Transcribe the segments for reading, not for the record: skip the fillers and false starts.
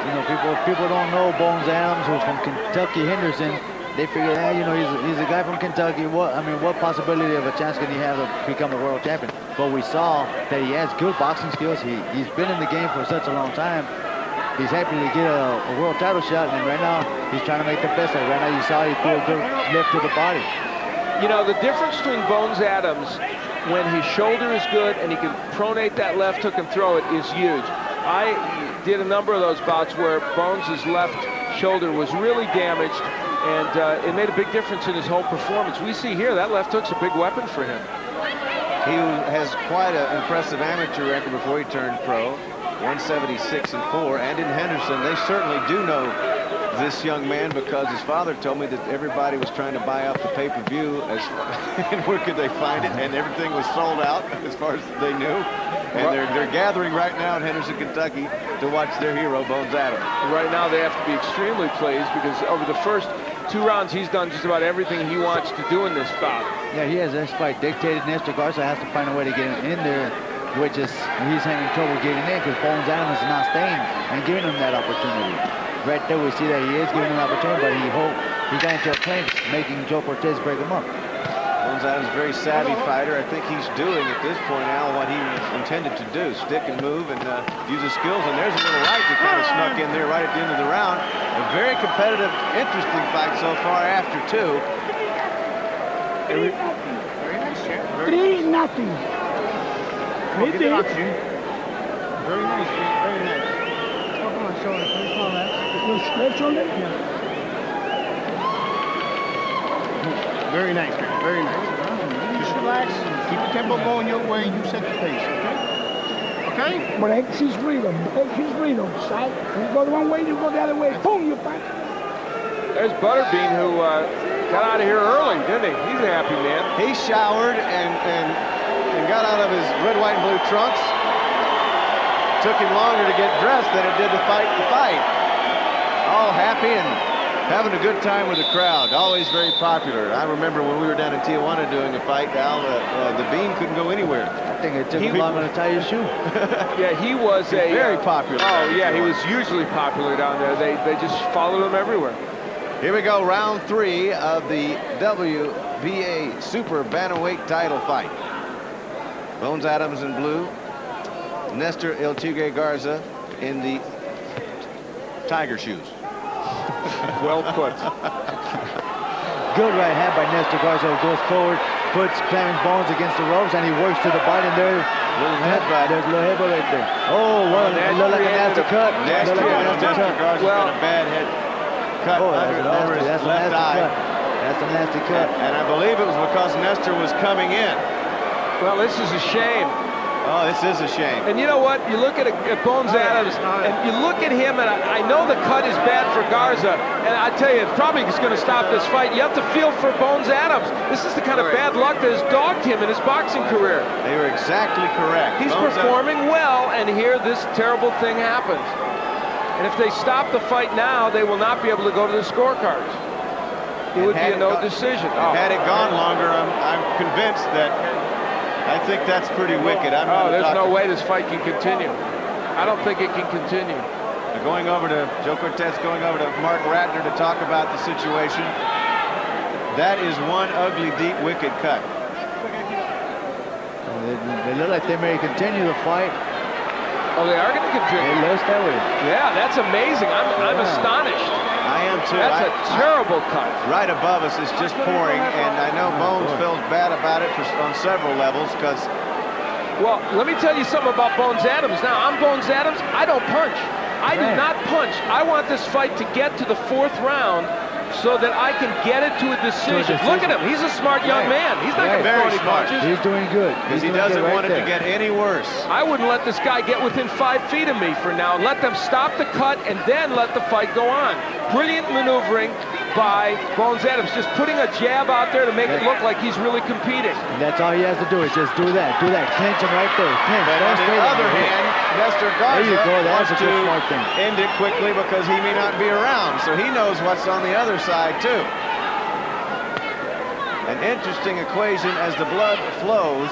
You know, people don't know Bones Adams, who's from Kentucky Henderson. They figure, you know, he's a guy from Kentucky. What possibility of a chance can he have to become a world champion? But we saw that he has good boxing skills. He's been in the game for such a long time. He's happy to get a world title shot, and right now he's trying to make the best of it. Right now you saw he threw a good lift to the body. You know, the difference between Bones Adams, when his shoulder is good and he can pronate that left hook and throw it, is huge. I did a number of those bouts where Bones' left shoulder was really damaged, and it made a big difference in his whole performance. We see here that left hook's a big weapon for him. He has quite an impressive amateur record before he turned pro, 176-4, and in Henderson they certainly do know this young man, because his father told me that everybody was trying to buy up the pay-per-view and where could they find it, and everything was sold out as far as they knew. And they're gathering right now in Henderson, Kentucky to watch their hero, Bones Adams. Right now they have to be extremely pleased, because over the first 2 rounds he's done just about everything he wants to do in this bout. Yeah, he has this fight dictated. Nestor Garza has to find a way to get him in there, which is he's having trouble getting in because Bones Adams is not staying and giving him that opportunity. Right there we see that he is giving him an opportunity, but he got into a clinch, making Joe Cortez break him up. Bones Adams, very savvy fighter. I think he's doing at this point, Al, what he intended to do: stick and move and use his skills. And there's a little right that kind of snuck in there right at the end of the round. A very competitive, interesting fight so far after 2. Very nice, Chair. 3-0. Very nice, very nice. Come on, shoulder, please, on that. Left shoulder? Yeah. Very nice, man. Very nice. Just relax. Keep the tempo going your way. You set the pace, okay? Okay? Break his rhythm. Break his rhythm. Side. You go the one way, you go the other way. Boom, you punch. There's Butterbean, who got out of here early, didn't he? He's a happy man. He showered and got out of his red, white, and blue trunks. Took him longer to get dressed than it did to fight the fight. All happy and having a good time with the crowd. Always very popular. I remember when we were down in Tijuana doing a fight, Al, the Bean couldn't go anywhere. I think it took him longer to tie his shoe. Yeah, he was very popular. Oh, yeah, he was hugely popular down there. They just followed him everywhere. Here we go, round 3 of the WBA Super Bantamweight title fight. Bones Adams in blue, Nestor El Tigre Garza in the tiger shoes. Well put. Good right hand by Nestor Garza, who goes forward, puts Clarence Bones against the ropes, and he works to the body, and there's little headbutt. There's a little headbutt right there. Oh, well, it looked like a nasty cut. Nestor Garza's got a bad head cut over his left eye. That's a nasty cut. And I believe it was because Nestor was coming in. Well, this is a shame. Oh, this is a shame. And you know what? You look at Bones Adams, and you look at him, and I know the cut is bad for Garza, and I tell you, it probably is going to stop this fight. You have to feel for Bones Adams. This is the kind of bad luck that has dogged him in his boxing career. They were exactly correct. He's performing well, and here this terrible thing happens. And if they stop the fight now, they will not be able to go to the scorecards. It would be a no decision. Had it gone longer, I'm convinced that I think that's pretty wicked. There's no way this fight can continue. I don't think it can continue. Going over to Joe Cortez, going over to Mark Ratner to talk about the situation. That is one ugly, deep, wicked cut. They look like they may continue the fight. Oh, they are going to continue. It looks that way. Yeah, that's amazing. I'm astonished. I am too. That's a terrible cut. Right above us is just pouring, and I know Bones feels bad about it on several levels because... Well, let me tell you something about Bones Adams. Now, I'm Bones Adams. I don't punch. I do not punch. I want this fight to get to the 4th round so that I can get it to a decision. Look at him. He's a smart young man. He's not going to throw any punches. He's doing good. Because he doesn't want it to get any worse. I wouldn't let this guy get within 5 feet of me for now. Let them stop the cut and then let the fight go on. Brilliant maneuvering by Bones Adams, just putting a jab out there to make it look like he's really competing. And that's all he has to do is just do that. Do that. Clinch him right there. Clinch. But on the other hand, Nestor Garza wants to end it quickly because he may not be around, so he knows what's on the other side too. An interesting equation as the blood flows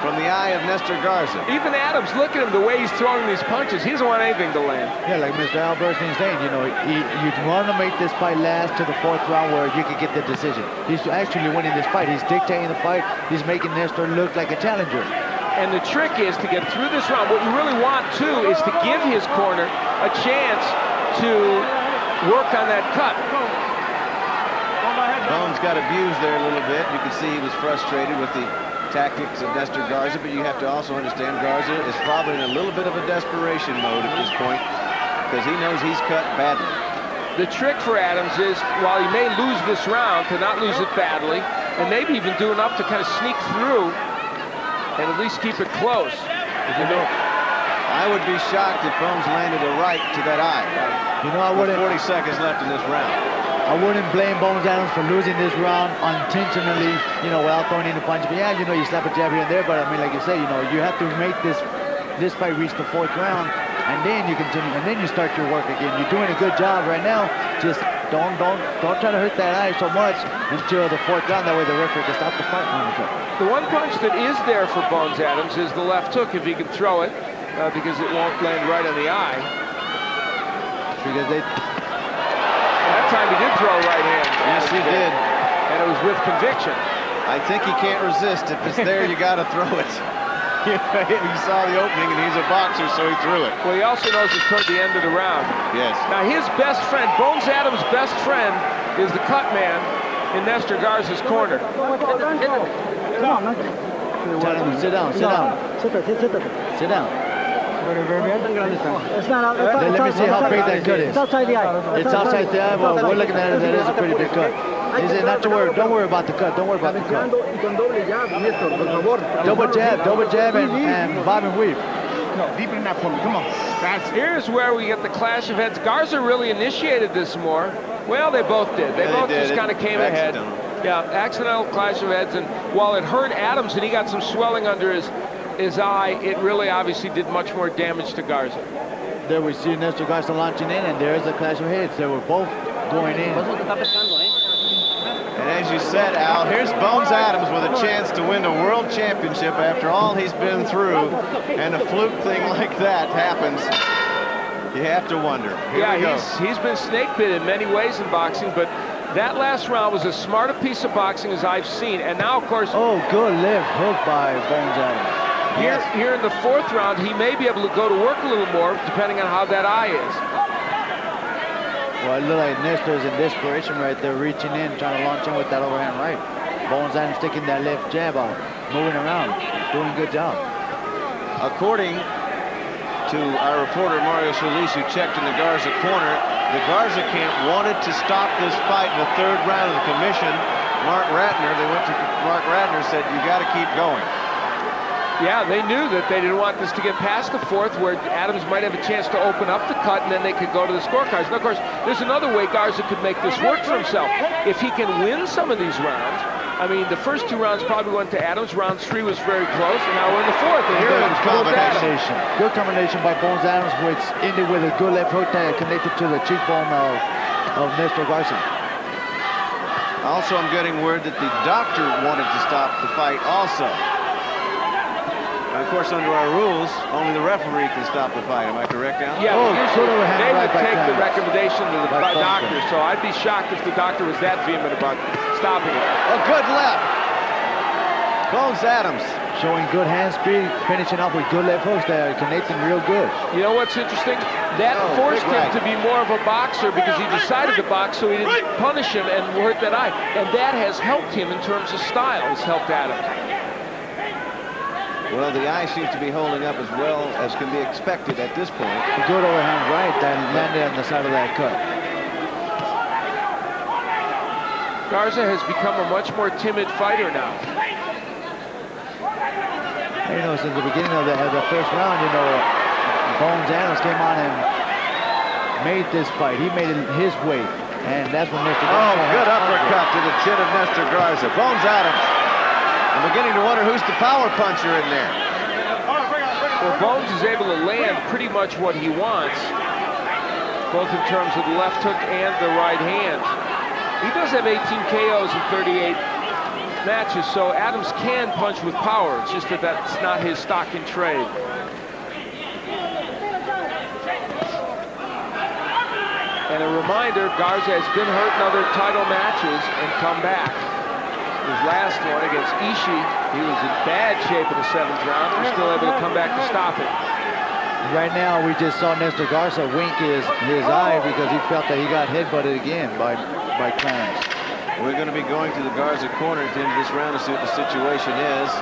from the eye of Nestor Garza. Even Adams, look at him, the way he's throwing these punches. He doesn't want anything to land. Yeah, like Mr. Albertine saying, you know, you want to make this fight last to the 4th round where you can get the decision. He's actually winning this fight. He's dictating the fight. He's making Nestor look like a challenger. And the trick is to get through this round. What you really want, too, is to give his corner a chance to work on that cut. Bones got abused there a little bit. You can see he was frustrated with the tactics of Nestor Garza, but you have to also understand Garza is probably in a little bit of a desperation mode at this point because he knows he's cut badly. The trick for Adams is, while he may lose this round, to not lose it badly, and maybe even do enough to kind of sneak through and at least keep it close. You know, I would be shocked if Bones landed a right to that eye. You know, I wouldn't. 40 seconds left in this round. I wouldn't blame Bones Adams for losing this round unintentionally, you know, without throwing in a punch. But yeah, you know, you slap a jab here and there, but I mean, like you say, you know, you have to make this fight reach the 4th round, and then you continue, and then you start your work again. You're doing a good job right now. Just don't try to hurt that eye so much until the 4th round. That way the referee can stop the fight. The one punch that is there for Bones Adams is the left hook, if he can throw it, because it won't land right on the eye. Because they... That time he did throw a right hand. Yes, he did. And it was with conviction. I think he can't resist. If it's there, you got to throw it. He saw the opening, and he's a boxer, so he threw it. Well, he also knows it's toward the end of the round. Yes. Now, his best friend, Bones Adams' best friend, is the cut man in Nestor Garza's corner. Tell him to sit down, sit down. Sit down. It's not. Let me see how big that cut is. It's outside the eye. It's outside the eye, but we're looking at it. That is a pretty big cut. He said not to worry. Don't worry about the cut. Don't worry about the cut. Double jab, and bob and weave. No, deeper than that for me. Come on. Here's where we get the clash of heads. Garza really initiated this more. Well, they both did. They both just kind of came ahead. Yeah, accidental clash of heads, and while it hurt Adams and he got some swelling under his eye, it really obviously did much more damage to Garza. There we see Nestor Garza launching in, and there's a clash of heads. They were both going in. And as you said, Al, here's Bones Adams with a chance to win the world championship after all he's been through, and a fluke thing like that happens. You have to wonder. He's been snake bit in many ways in boxing, but that last round was as smart a piece of boxing as I've seen. And now, of course... Oh, good left hook by Bones Adams. Here in the 4th round, he may be able to go to work a little more, depending on how that eye is. Well, it looked like Nestor's in desperation right there, reaching in, trying to launch in with that overhand right. Bones Adams sticking that left jab out, moving around, doing a good job. According to our reporter, Mario Solis, who checked in the Garza corner, the Garza camp wanted to stop this fight in the 3rd round of the commission. Mark Ratner, they went to Mark Ratner, said, you got to keep going. Yeah, they knew that they didn't want this to get past the 4th, where Adams might have a chance to open up the cut, and then they could go to the scorecards. And of course, there's another way Garza could make this work for himself. If he can win some of these rounds, I mean, the first 2 rounds probably went to Adams. Round 3 was very close, and now we're in the 4th. And here it's combination. Good combination by Bones Adams, which ended with a good left hook that connected to the cheekbone of Nestor Garza. Also, I'm getting word that the doctor wanted to stop the fight also. Of course, under our rules, only the referee can stop the fight. Am I correct, Al? Yeah, they would take the Clarence. recommendation of the doctor, so I'd be shocked if the doctor was that vehement about stopping it. A good left. Bones Adams. Showing good hand speed, finishing off with good left hooks there, connecting real good. You know what's interesting? That forced him to be more of a boxer because he decided to box, so he didn't punish him and hurt that eye. And that has helped him in terms of style. It's helped Adams. Well, the eye seems to be holding up as well as can be expected at this point. A good overhand right that landed on the side of that cut. Garza has become a much more timid fighter now. You know, since the beginning of the 1st round, you know, Bones Adams came on and made this fight. He made it his way, and that's when Nestor Garza... Oh, good uppercut to the chin of Nestor Garza. Bones Adams. I'm beginning to wonder who's the power puncher in there. Well, Bones is able to land pretty much what he wants, both in terms of the left hook and the right hand. He does have 18 KOs in 38 matches, so Adams can punch with power. It's just that that's not his stock in trade. And a reminder, Garza has been hurt in other title matches and come back. His last one against Ishii, he was in bad shape in the 7th round. We're still able to come back to stop it. Right now, we just saw Nestor Garza wink his eye because he felt that he got headbutted again by Clarence. We're going to be going to the Garza corner at the end of this round to see what the situation is.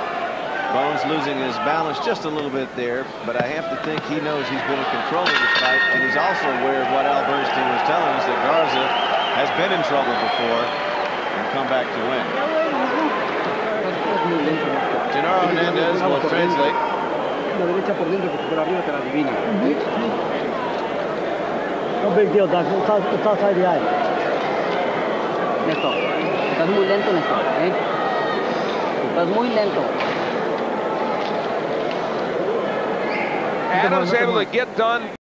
Bones losing his balance just a little bit there, but I have to think he knows he's been in control of the fight, and he's also aware of what Al Bernstein was telling us, that Garza has been in trouble before and come back to win. Gennaro Hernandez will translate. No big deal, Doc. It's outside the eye. Nestor, estás muy lento, Nestor. Estás muy lento. Adams able to get done